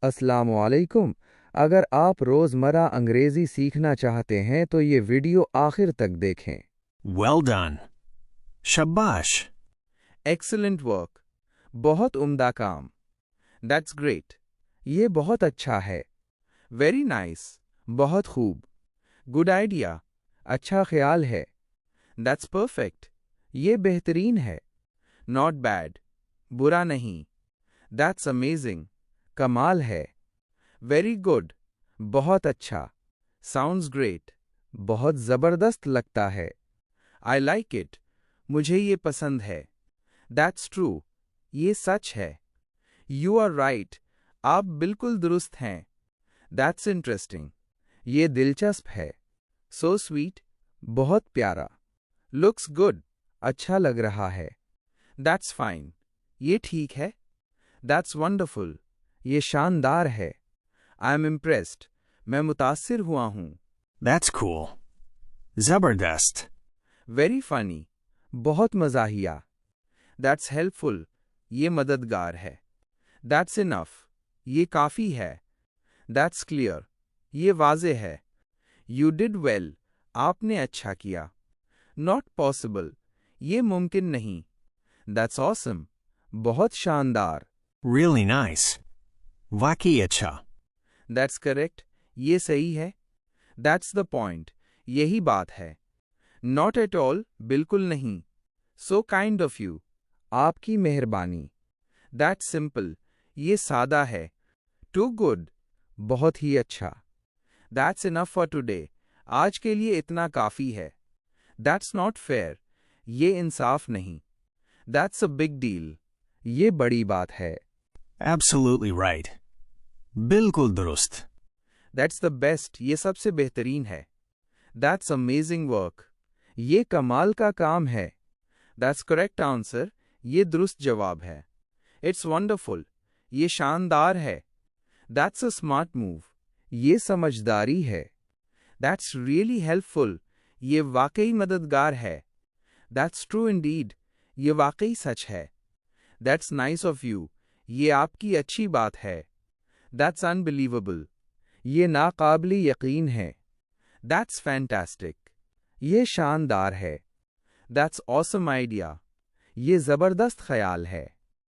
अस्सलामुअलैकुम। अगर आप रोज़मर्रा अंग्रेज़ी सीखना चाहते हैं तो ये वीडियो आखिर तक देखें। Well done. Shabash. Excellent work। बहुत उम्दा काम। That's great। ये बहुत अच्छा है। Very nice। बहुत खूब। Good idea। अच्छा ख्याल है। That's perfect। ये बेहतरीन है। Not bad। बुरा नहीं। That's amazing। कमाल है। Very good। बहुत अच्छा। Sounds great। बहुत ज़बरदस्त लगता है। I like it। मुझे ये पसंद है। That's true। ये सच है। You are right। आप बिल्कुल दुरुस्त हैं। That's interesting। ये दिलचस्प है। So sweet। बहुत प्यारा। Looks good। अच्छा लग रहा है। That's fine। ये ठीक है। That's wonderful। ये शानदार है। I'm impressed। मैं मुतासिर हुआ हूँ। That's cool. Zabardast. Very funny। बहुत मज़ाहिया। That's helpful। ये मददगार है। That's enough। ये काफ़ी है। That's clear। ये वाज़े है। You did well। आपने अच्छा किया। Not possible। ये मुमकिन नहीं। That's awesome। बहुत शानदार। Really nice. Waki acha. That's correct। ये सही है। That's the point। यही बात है। Not at all। बिल्कुल नहीं। So kind of you। आपकी मेहरबानी। That's simple। ये सादा है। Too good। बहुत ही अच्छा। That's enough for today। आज के लिए इतना काफ़ी है। That's not fair। ये इंसाफ नहीं। That's a big deal। ये बड़ी बात है। Absolutely right. Bilkul durust. That's the best। ये सबसे बेहतरीन है। That's amazing work। ये कमाल का काम है। That's correct answer। ये दुरुस्त जवाब है। It's wonderful। ये शानदार है। That's a smart move। ये समझदारी है। That's really helpful। ये वाकई मददगार है। That's true indeed। ये वाकई सच है। That's nice of you। ये आपकी अच्छी बात है। That's unbelievable। ये नाकाबिले यकीन है। That's fantastic। ये शानदार है। That's awesome idea। ये ज़बरदस्त ख्याल है।